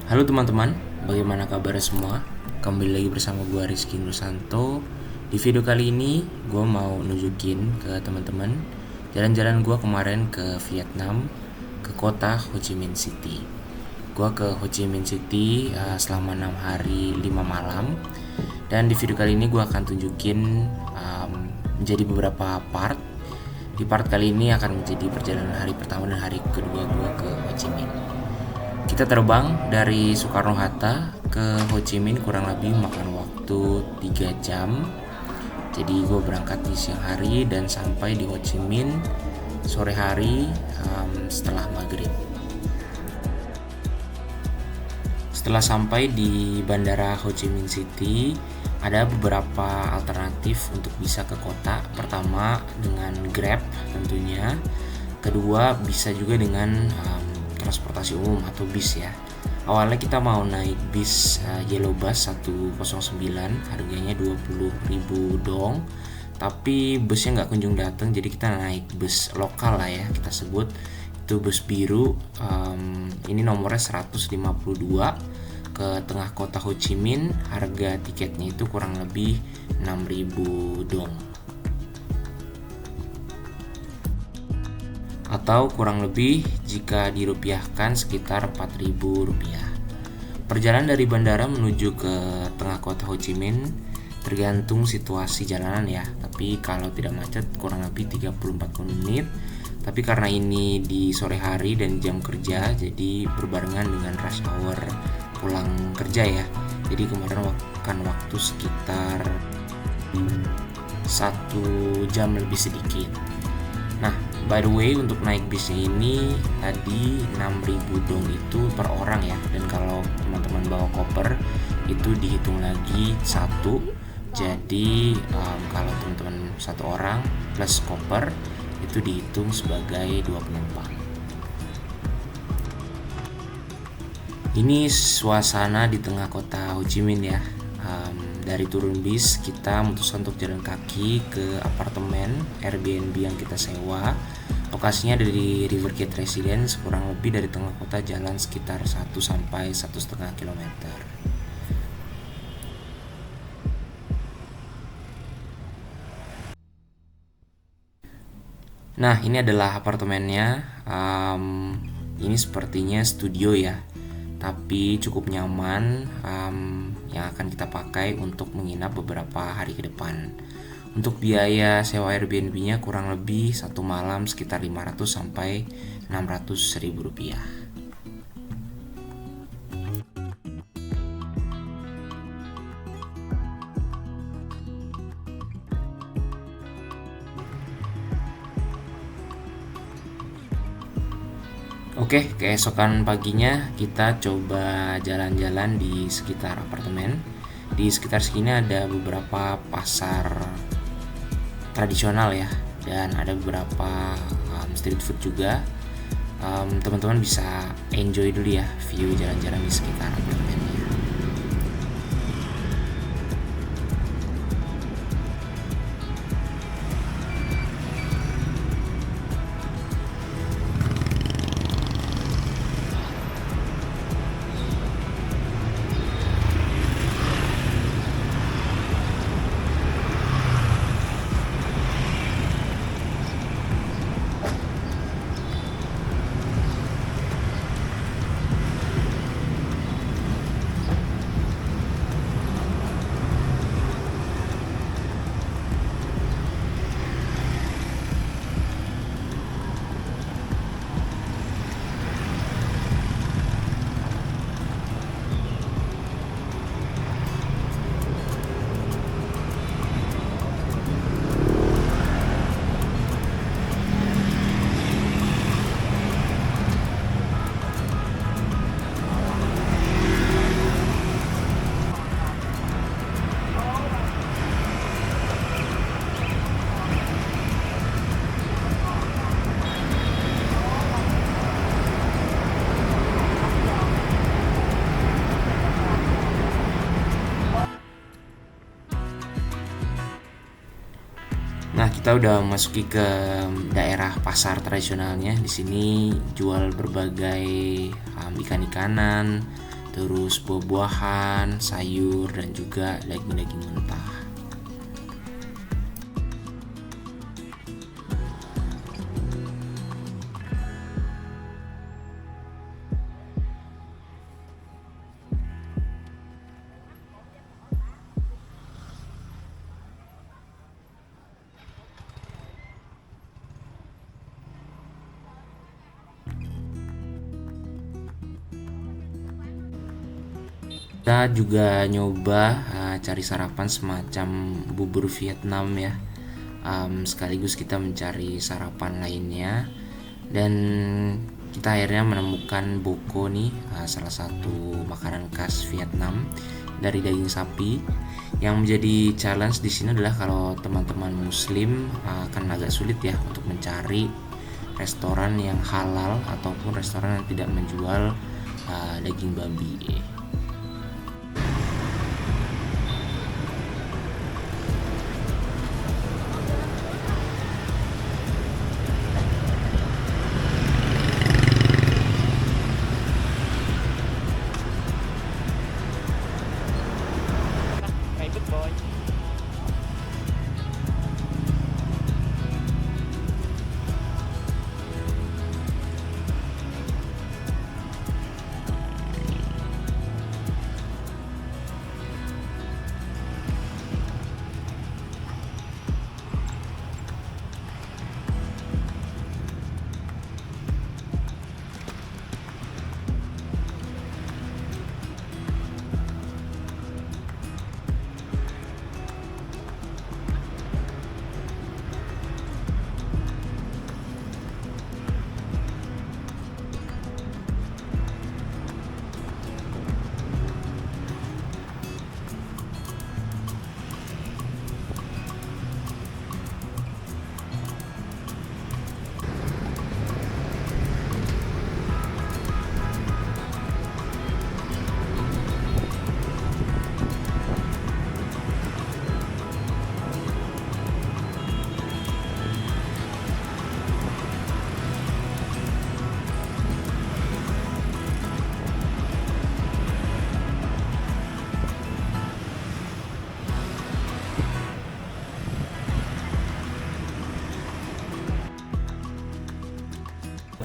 Halo teman-teman, bagaimana kabar semua? Kembali lagi bersama gue Rizky Nursanto. Di video kali ini gue mau nunjukin ke teman-teman jalan-jalan gue kemarin ke Vietnam, ke kota Ho Chi Minh City. Gue ke Ho Chi Minh City selama 6 hari 5 malam. Dan di video kali ini gue akan tunjukin menjadi beberapa part. Di part kali ini akan menjadi perjalanan hari pertama dan hari kedua gue ke Ho Chi Minh. Kita terbang dari Soekarno-Hatta ke Ho Chi Minh kurang lebih makan waktu 3 jam. Jadi gue berangkat di siang hari dan sampai di Ho Chi Minh sore hari setelah maghrib. Setelah sampai di bandara Ho Chi Minh City, ada beberapa alternatif untuk bisa ke kota. Pertama dengan Grab tentunya. Kedua bisa juga dengan transportasi umum atau bis ya. Awalnya kita mau naik bis Yellow Bus 109, harganya 20.000 dong. Tapi busnya nggak kunjung datang, jadi kita naik bus lokal lah ya kita sebut. Itu bus biru, ini nomornya 152 ke tengah kota Ho Chi Minh. Harga tiketnya itu kurang lebih 6.000 dong, atau kurang lebih jika dirupiahkan sekitar 4.000 rupiah. Perjalanan dari bandara menuju ke tengah kota Ho Chi Minh tergantung situasi jalanan ya, tapi kalau tidak macet kurang lebih 30-40 menit. Tapi karena ini di sore hari dan jam kerja, jadi berbarengan dengan rush hour pulang kerja ya. Jadi kemarin makan waktu sekitar 1 jam lebih sedikit. Nah, by the way, untuk naik bisnya ini tadi 6.000 dong itu per orang ya. Dan kalau teman-teman bawa koper itu dihitung lagi satu. Jadi kalau teman-teman satu orang plus koper itu dihitung sebagai 2 penumpang. Ini suasana di tengah kota Ho Chi Minh ya. Dari turun bis kita memutuskan untuk jalan kaki ke apartemen Airbnb yang kita sewa. Lokasinya dari Rivergate Residence, kurang lebih dari tengah kota jalan sekitar 1 sampai 1,5 km. Nah, ini adalah apartemennya. Ini sepertinya studio ya, tapi cukup nyaman, yang akan kita pakai untuk menginap beberapa hari ke depan. Untuk biaya sewa Airbnb-nya kurang lebih satu malam sekitar 500 sampai 600 ribu rupiah. Oke, keesokan paginya kita coba jalan-jalan di sekitar apartemen. Di sekitar sini ada beberapa pasar tradisional ya, dan ada beberapa street food juga. Teman-teman bisa enjoy dulu ya view jalan-jalan di sekitar apartemennya. Nah, kita udah masuki ke daerah pasar tradisionalnya. Di sini jual berbagai ikan-ikanan, terus buah-buahan, sayur, dan juga daging-daging mentah. Kita juga nyoba cari sarapan semacam bubur Vietnam ya. Sekaligus kita mencari sarapan lainnya, dan kita akhirnya menemukan boko nih, salah satu makanan khas Vietnam dari daging sapi. Yang menjadi challenge di sini adalah kalau teman-teman muslim akan agak sulit ya untuk mencari restoran yang halal ataupun restoran yang tidak menjual daging babi.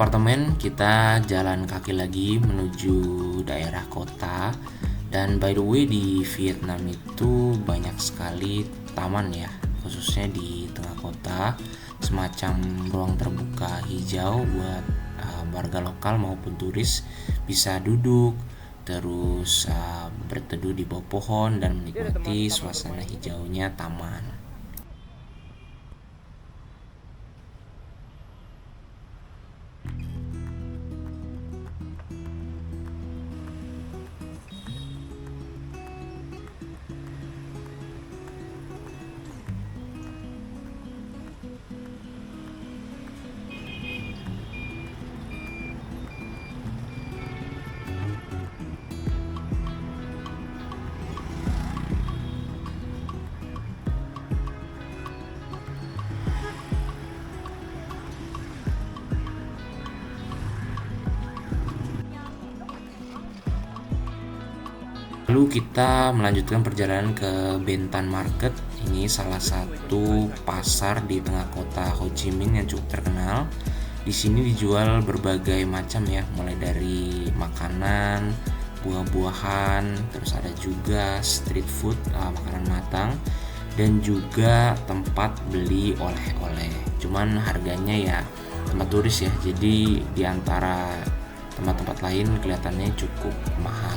Apartemen, kita jalan kaki lagi menuju daerah kota. Dan by the way, di Vietnam itu banyak sekali taman ya, khususnya di tengah kota, semacam ruang terbuka hijau buat warga lokal maupun turis bisa duduk, terus berteduh di bawah pohon dan menikmati suasana hijaunya taman. Lalu kita melanjutkan perjalanan ke Ben Thanh Market. Ini salah satu pasar di tengah kota Ho Chi Minh yang cukup terkenal. Di sini dijual berbagai macam ya, mulai dari makanan, buah-buahan, terus ada juga street food, makanan matang, dan juga tempat beli oleh-oleh. Cuman harganya ya tempat turis ya, jadi di antara tempat-tempat lain kelihatannya cukup mahal.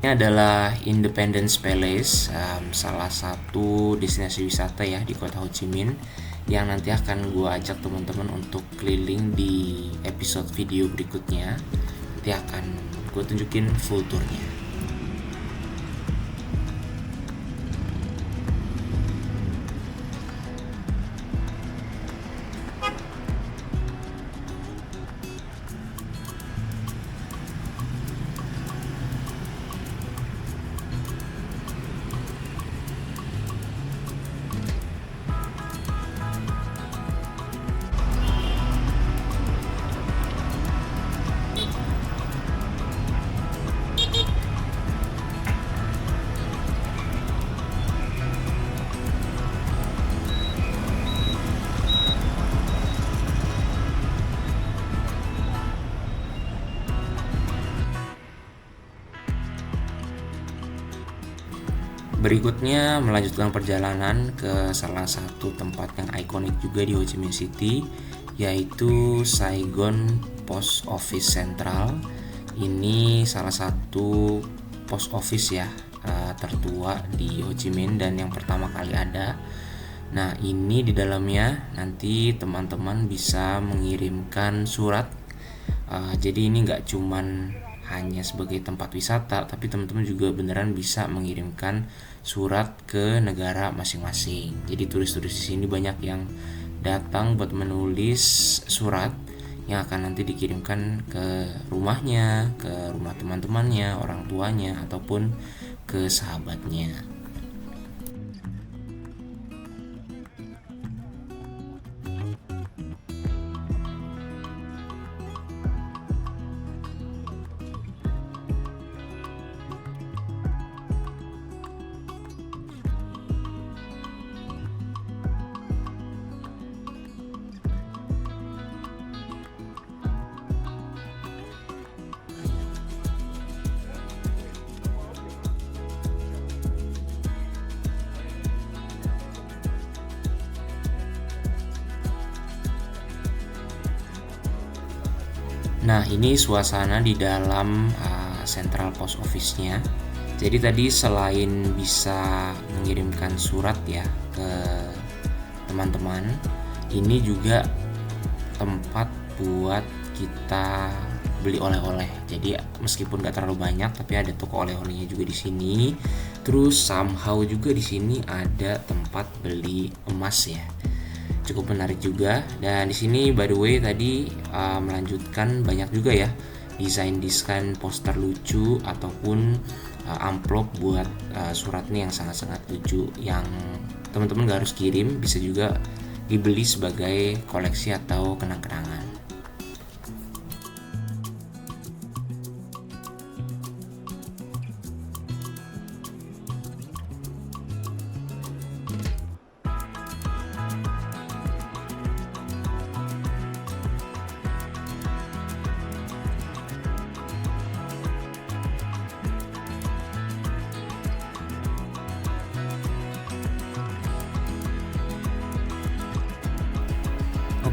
Ini adalah Independence Palace, salah satu destinasi wisata ya di kota Ho Chi Minh yang nanti akan gue ajak teman-teman untuk keliling di episode video berikutnya. Nanti akan gue tunjukin full tournya. Berikutnya melanjutkan perjalanan ke salah satu tempat yang ikonik juga di Ho Chi Minh City, yaitu Saigon Post Office Central. Ini salah satu post office ya tertua di Ho Chi Minh dan yang pertama kali ada. Nah, ini di dalamnya nanti teman-teman bisa mengirimkan surat. Jadi ini nggak cuman hanya sebagai tempat wisata, tapi teman-teman juga beneran bisa mengirimkan surat ke negara masing-masing. Jadi turis-turis di sini banyak yang datang buat menulis surat yang akan nanti dikirimkan ke rumahnya, ke rumah teman-temannya, orang tuanya, ataupun ke sahabatnya. Nah, ini suasana di dalam Central Post Office-nya. Jadi tadi selain bisa mengirimkan surat ya ke teman-teman, ini juga tempat buat kita beli oleh-oleh. Jadi meskipun gak terlalu banyak, tapi ada toko oleh-olehnya juga di sini. Terus somehow juga di sini ada tempat beli emas ya. Cukup menarik juga. Dan di sini by the way tadi melanjutkan banyak juga ya desain poster lucu ataupun amplop buat surat nih yang sangat-sangat lucu yang teman-teman gak harus kirim, bisa juga dibeli sebagai koleksi atau kenang-kenangan.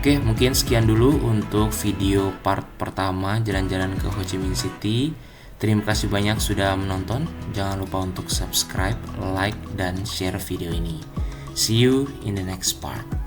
Oke, mungkin sekian dulu untuk video part pertama jalan-jalan ke Ho Chi Minh City. Terima kasih banyak sudah menonton. Jangan lupa untuk subscribe, like, dan share video ini. See you in the next part.